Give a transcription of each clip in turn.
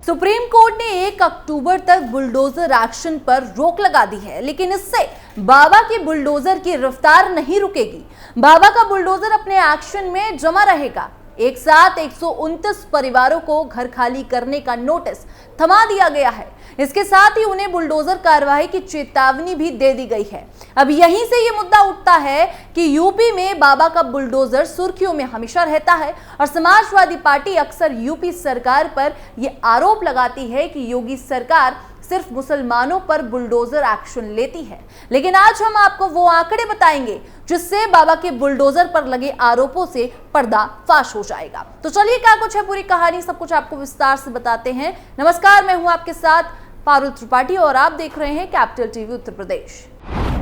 Supreme court ने 1 अक्टूबर तक bulldozer action पर रोक लगा दी है, लेकिन इससे बाबा की बुलडोजर की रफ्तार नहीं रुकेगी। बाबा का बुलडोजर अपने एक्शन में जमा रहेगा। एक साथ 129 परिवारों को घर खाली करने का नोटिस थमा दिया गया है। इसके साथ ही उन्हें बुलडोजर कार्रवाई की चेतावनी भी दे दी गई है। अब यहीं से ये मुद्दा उठता है कि यूपी में बाबा का बुलडोजर सुर्खियों में हमेशा रहता है और समाजवादी पार्टी अक्सर यूपी सरकार पर यह आरोप लगाती है कि योगी सरकार सिर्फ मुसलमानों पर बुलडोजर एक्शन लेती है। लेकिन आज हम आपको वो आंकड़े बताएंगे जिससे बाबा के बुलडोजर पर लगे आरोपों से पर्दाफाश हो जाएगा। तो चलिए, क्या कुछ है पूरी कहानी, सब कुछ आपको विस्तार से बताते हैं। नमस्कार, मैं हूं आपके साथ पारुल त्रिपाठी और आप देख रहे हैं कैपिटल टीवी उत्तर प्रदेश।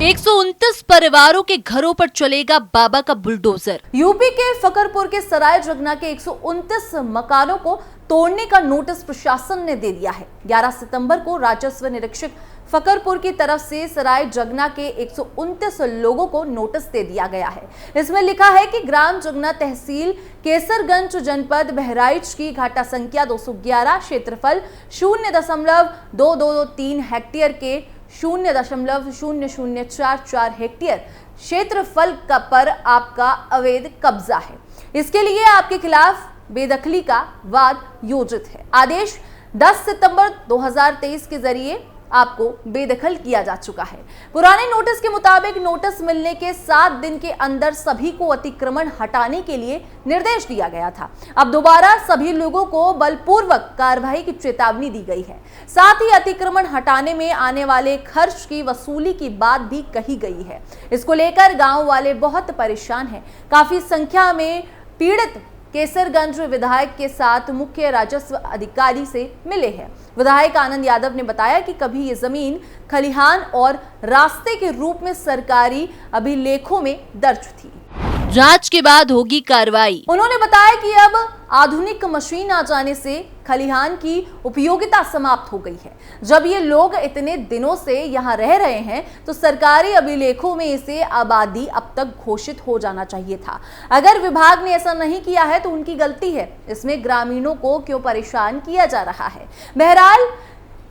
129 परिवारों के घरों पर चलेगा बाबा का बुलडोजर। यूपी के फकरपुर के सराय जगना के 129 मकानों को तोड़ने का नोटिस प्रशासन ने दे दिया है। 11 सितंबर को राजस्व निरीक्षक फकरपुर की तरफ से सराय जगना के 129 लोगों को नोटिस दे दिया गया है। इसमें लिखा है कि ग्राम जगना, तहसील केसरगंज, जनपद बहराइच की घाटा संख्या 211, क्षेत्रफल 0.2223 हेक्टेयर के 0.0044 हेक्टेयर क्षेत्रफल पर आपका अवैध कब्जा है। इसके लिए आपके खिलाफ बेदखली का वाद योजित है। आदेश 10 सितंबर 2023 के जरिए आपको बेदखल किया जा चुका है। पुराने नोटिस के मुताबिक नोटिस मिलने के 7 दिन के अंदर सभी को अतिक्रमण हटाने के लिए निर्देश दिया गया था। अब दोबारा सभी लोगों को बलपूर्वक कार्रवाई की चेतावनी दी गई है। साथ ही अतिक्रमण हटाने में आने वाले खर्च की वसूली की बात भी कही गई है। इसको लेकर गांव वाले बहुत परेशान हैं। काफी संख्या में पीड़ित केसरगंज विधायक के साथ मुख्य राजस्व अधिकारी से मिले हैं। विधायक आनंद यादव ने बताया कि कभी ये जमीन खलिहान और रास्ते के रूप में सरकारी अभिलेखों में दर्ज थी। जांच के बाद होगी कार्रवाई। उन्होंने बताया कि अब आधुनिक मशीन आ जाने से खलिहान की उपयोगिता समाप्त हो गई है। जब ये लोग इतने दिनों से यहाँ रह रहे हैं तो सरकारी अभिलेखों में इसे आबादी अब तक घोषित हो जाना चाहिए था। अगर विभाग ने ऐसा नहीं किया है तो उनकी गलती है। इसमें ग्रामीणों को क्यों परेशान किया जा रहा है? बहरहाल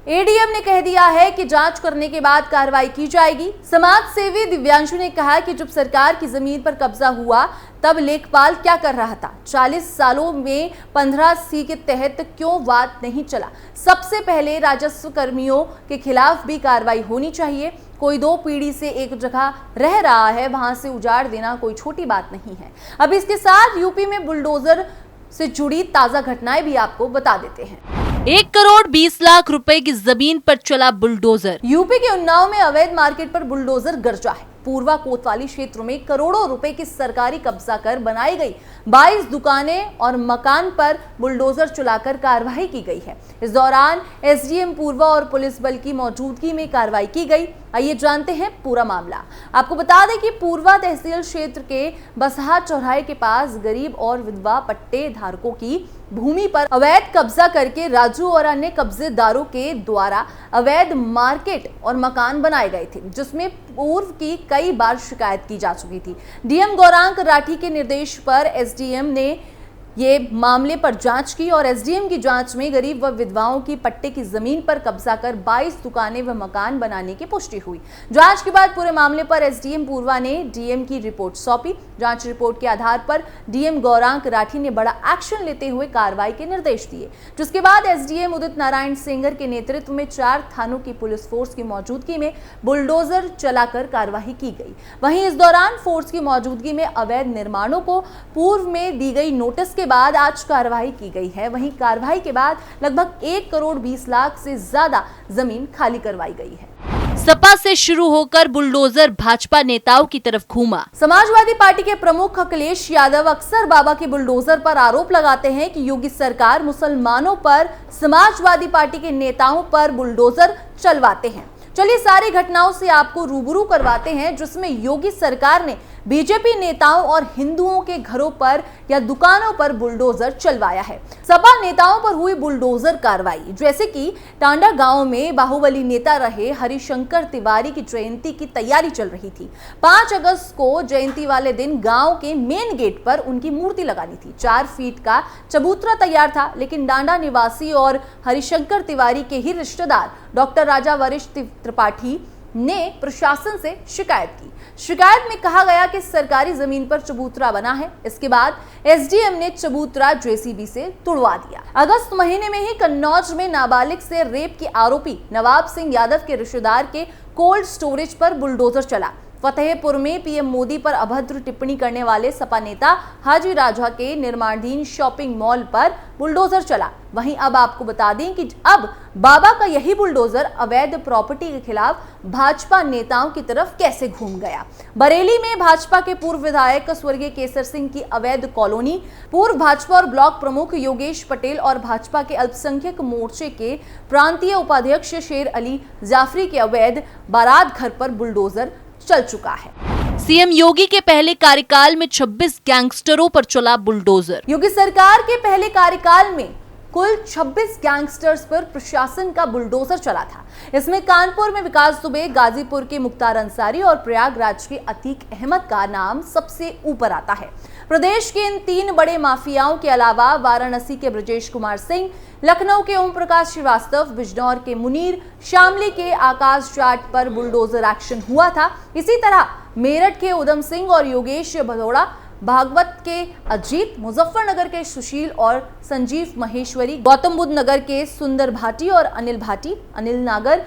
एडीएम ने कह दिया है कि जांच करने के बाद कार्रवाई की जाएगी। समाज सेवी दिव्यांशु ने कहा कि जब सरकार की जमीन पर कब्जा हुआ तब लेखपाल क्या कर रहा था? 40 सालों में 15C के तहत क्यों बात नहीं चला? सबसे पहले राजस्व कर्मियों के खिलाफ भी कार्रवाई होनी चाहिए। कोई 2 पीढ़ी से एक जगह रह रहा है, वहां से उजाड़ देना कोई छोटी बात नहीं है। अब इसके साथ यूपी में बुलडोजर से जुड़ी ताजा घटनाएं भी आपको बता देते हैं। 1 करोड़ 20 लाख रुपए की जमीन पर चला बुलडोजर। यूपी के उन्नाव में अवैध मार्केट पर बुलडोजर गरजा है। पूर्वा कोतवाली क्षेत्र में करोड़ों रुपए की सरकारी कब्जा कर बनाई गई 22 दुकानें और मकान पर बुलडोजर चलाकर कार्रवाई की गई है। इस दौरान एसडीएम पूर्वा और पुलिस बल की मौजूदगी में कार्रवाई की गई। आइए जानते हैं पूरा मामला। आपको बता दें कि पूर्वा तहसील क्षेत्र के बसहा चौराहे के पास गरीब और विधवा पट्टे धारकों की भूमि पर अवैध कब्जा करके राजू और अन्य कब्जेदारों के द्वारा अवैध मार्केट और मकान बनाए गए थे, जिसमें पूर्व की कई बार शिकायत की जा चुकी थी। डीएम गौरांग राठी के निर्देश पर एसडीएम ने ये मामले पर जांच की और एसडीएम की जांच में गरीब व विधवाओं की पट्टे की जमीन पर कब्जा कर 22 दुकानें व मकान बनाने की पुष्टि हुई। जांच के बाद पूरे मामले पर एसडीएम पूर्वा ने डीएम की रिपोर्ट सौंपी। जांच रिपोर्ट के आधार पर डीएम गौरांग राठी ने बड़ा एक्शन लेते हुए कार्रवाई के निर्देश दिए, जिसके बाद एसडीएम उदित नारायण सेंगर के नेतृत्व में 4 थानों की पुलिस फोर्स की मौजूदगी में बुलडोजर चलाकर कार्रवाई की गई। वहीं इस दौरान फोर्स की मौजूदगी में अवैध निर्माणों को पूर्व में दी गई नोटिस के बाद आज कार्रवाई की गई है। वहीं कार्रवाई के बाद लगभग 1 करोड़ 20 लाख से ज्यादा जमीन खाली करवाई गई है। सपा से शुरू होकर बुलडोजर भाजपा नेताओं की तरफ घूमा। समाजवादी पार्टी के प्रमुख अखिलेश यादव अक्सर बाबा के बुलडोजर पर आरोप लगाते हैं कि योगी सरकार मुसलमानों पर, समाजवादी पार्टी के नेताओं पर बुलडोजर चलवाते हैं। चलिए सारी घटनाओं से आपको रूबरू करवाते हैं जिसमें योगी सरकार ने बीजेपी नेताओं और हिंदुओं के घरों पर या दुकानों पर बुलडोजर चलवाया है। सपा नेताओं पर हुई बुलडोजर कार्रवाई, जैसे कि टांडा गांव में बाहुबली नेता रहे हरिशंकर तिवारी की जयंती की तैयारी चल रही थी। 5 अगस्त को जयंती वाले दिन गांव के मेन गेट पर उनकी मूर्ति लगानी थी। 4 फीट का चबूतरा तैयार था, लेकिन डांडा निवासी और हरिशंकर तिवारी के ही रिश्तेदार डॉक्टर राजा वरिष्ठ त्रिपाठी ने प्रशासन से शिकायत की। शिकायत में कहा गया कि सरकारी जमीन पर चबूतरा बना है। इसके बाद एसडीएम ने चबूतरा जेसीबी से तुड़वा दिया। अगस्त महीने में ही कन्नौज में नाबालिग से रेप के आरोपी नवाब सिंह यादव के रिश्तेदार के कोल्ड स्टोरेज पर बुलडोजर चला। फतेहपुर में पीएम मोदी पर अभद्र टिप्पणी करने वाले सपा नेता हाजी राजा के निर्माणाधीन शॉपिंग मॉल पर बुलडोजर चला। वहीं अब आपको बता दें कि अब बाबा का यही बुलडोजर अवैध प्रॉपर्टी के खिलाफ भाजपा नेताओं की तरफ कैसे घूम गया। बरेली में भाजपा के पूर्व विधायक स्वर्गीय केसर सिंह की अवैध कॉलोनी, पूर्व भाजपा और ब्लॉक प्रमुख योगेश पटेल और भाजपा के अल्पसंख्यक मोर्चे के प्रांतीय उपाध्यक्ष शेर अली जाफरी के अवैध बारात घर पर बुलडोजर चल चुका है। सीएम योगी के पहले कार्यकाल में 26 गैंगस्टरों पर चला बुलडोजर। योगी सरकार के पहले कार्यकाल में कुल 26 गैंगस्टर्स पर प्रशासन का बुलडोजर चला था। इसमें कानपुर में विकास दुबे, गाजीपुर के मुख्तार अंसारी और प्रयागराज के अतीक अहमद का नाम सबसे ऊपर आता है। प्रदेश के इन 3 बड़े माफियाओं के अलावा वाराणसी के ब्रजेश कुमार सिंह, लखनऊ के ओम प्रकाश श्रीवास्तव, बिजनौर के मुनीर, शामली के आकाश जाट पर बुलडोजर एक्शन हुआ था। इसी तरह मेरठ के उधम सिंह और योगेश भदौड़ा, भागवत के अजीत, मुजफ्फरनगर के सुशील और संजीव महेश्वरी, गौतम बुद्ध नगर के सुंदर भाटी और अनिल भाटी, अनिल नागर,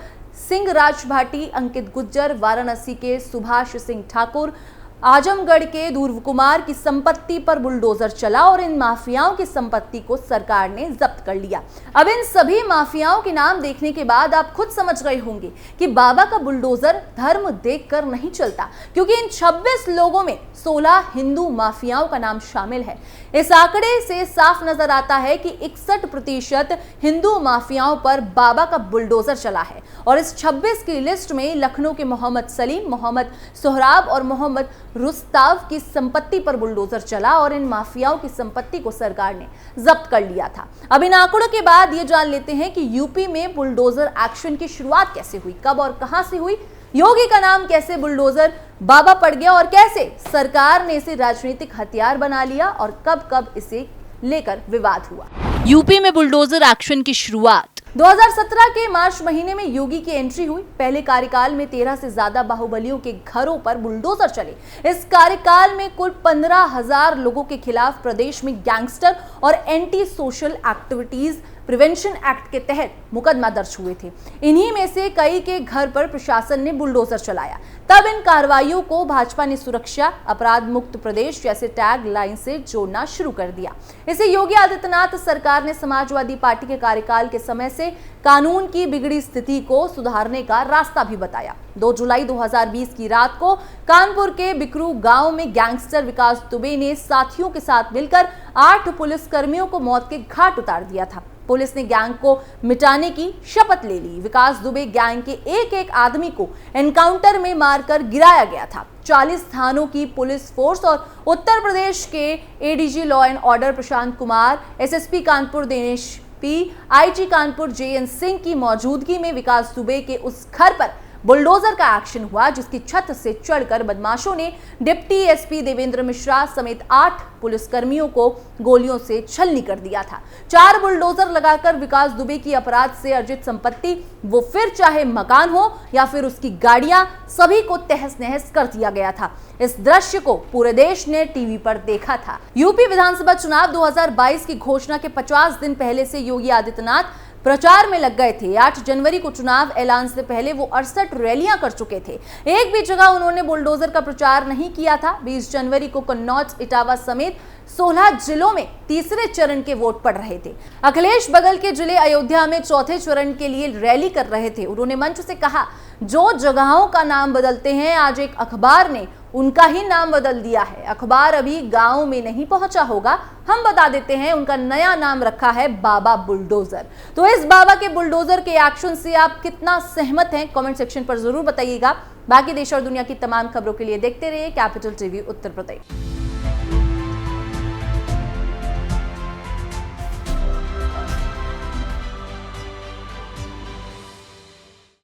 सिंह राज भाटी, अंकित गुज्जर, वाराणसी के सुभाष सिंह ठाकुर, आजमगढ़ के ध्रुव कुमार की संपत्ति पर बुलडोजर चला और इन माफियाओं की संपत्ति को सरकार ने जब्त कर लिया। अब इन सभी माफियाओं के नाम देखने के बाद आप खुद समझ गए होंगे कि बाबा का बुलडोजर धर्म देखकर नहीं चलता, क्योंकि इन 26 लोगों में 16 हिंदू माफियाओं का नाम शामिल है। इस आंकड़े से साफ नजर आता है कि 61% हिंदू माफियाओं पर बाबा का बुलडोजर चला है और इस 26 की लिस्ट में लखनऊ के मोहम्मद सलीम, मोहम्मद सोहराब और मोहम्मद रुस्ताव की संपत्ति पर बुलडोजर चला और इन माफियाओं की संपत्ति को सरकार ने जब्त कर लिया था। अब इन आंकड़ों के बाद ये जान लेते हैं कि यूपी में बुलडोजर एक्शन की शुरुआत कैसे हुई, कब और कहां से हुई, योगी का नाम कैसे बुलडोजर बाबा पड़ गया और कैसे सरकार ने इसे राजनीतिक हथियार बना लिया और कब कब इसे लेकर विवाद हुआ। यूपी में बुलडोजर एक्शन की शुरुआत 2017 के मार्च महीने में योगी की एंट्री हुई। पहले कार्यकाल में 13 से ज्यादा बाहुबलियों के घरों पर बुलडोजर चले। इस कार्यकाल में कुल 15,000 लोगों के खिलाफ प्रदेश में गैंगस्टर और anti social activities prevention act के तहत मुकदमा दर्ज हुए थे। इन्हीं में से कई के घर पर प्रशासन ने बुलडोजर चलाया। तब इन कार्रवाइयों को भाजपा ने सुरक्षा, अपराध मुक्त प्रदेश जैसे टैग लाइन से जोड़ना शुरू कर दिया। इसे योगी आदित्यनाथ सरकार ने समाजवादी पार्टी के कार्यकाल के समय से कानून की बिगड़ी स्थिति को सुधारने का रास्ता भी बताया। 2 जुलाई 2020 की रात को कानपुर के बिकरू गांव में गैंगस्टर विकास दुबे ने साथियों के साथ मिलकर 8 पुलिसकर्मियों को मौत के घाट उतार दिया था। पुलिस ने गैंग को मिटाने की शपथ ले ली। विकास दुबे गैंग के एक आदमी को एनकाउंटर में मारकर गिराया गया था। 40 थानों की पुलिस फोर्स और उत्तर प्रदेश के ADG law and order Prashant Kumar, SSP Kanpur Dinesh P, IG Kanpur JN Singh की मौजूदगी में विकास दुबे के उस घर पर बुलडोजर का एक्शन हुआ, जिसकी छत से चढ़कर बदमाशों ने डिप्टी एसपी देवेंद्र मिश्रा समेत 8 पुलिसकर्मियों को गोलियों से छलनी कर दिया था। 4 बुलडोजर लगाकर विकास दुबे की अपराध से अर्जित संपत्ति, वो फिर चाहे मकान हो या फिर उसकी गाड़ियां, सभी को तहस नहस कर दिया गया था। इस दृश्य को पूरे देश ने टीवी पर देखा था। यूपी विधानसभा चुनाव 2022 की घोषणा के 50 दिन पहले से योगी आदित्यनाथ प्रचार में लग गए थे। 8 जनवरी को चुनाव ऐलान से पहले वो 68 रैलियां कर चुके थे। एक भी जगह उन्होंने बुलडोजर का प्रचार नहीं किया था। 20 जनवरी को कन्नौज, इटावा समेत 16 जिलों में तीसरे चरण के वोट पड़ रहे थे। अखिलेश बगल के जिले अयोध्या में चौथे चरण के लिए रैली कर रहे थे। उन्होंने मंच से कहा, जो जगहों का नाम बदलते हैं, आज एक अखबार ने उनका ही नाम बदल दिया है। अखबार अभी गांव में नहीं पहुंचा होगा, हम बता देते हैं उनका नया नाम रखा है बाबा बुलडोजर। तो इस बाबा के बुलडोजर के एक्शन से आप कितना सहमत हैं, कमेंट सेक्शन पर जरूर बताइएगा। बाकी देश और दुनिया की तमाम खबरों के लिए देखते रहिए कैपिटल टीवी उत्तर प्रदेश।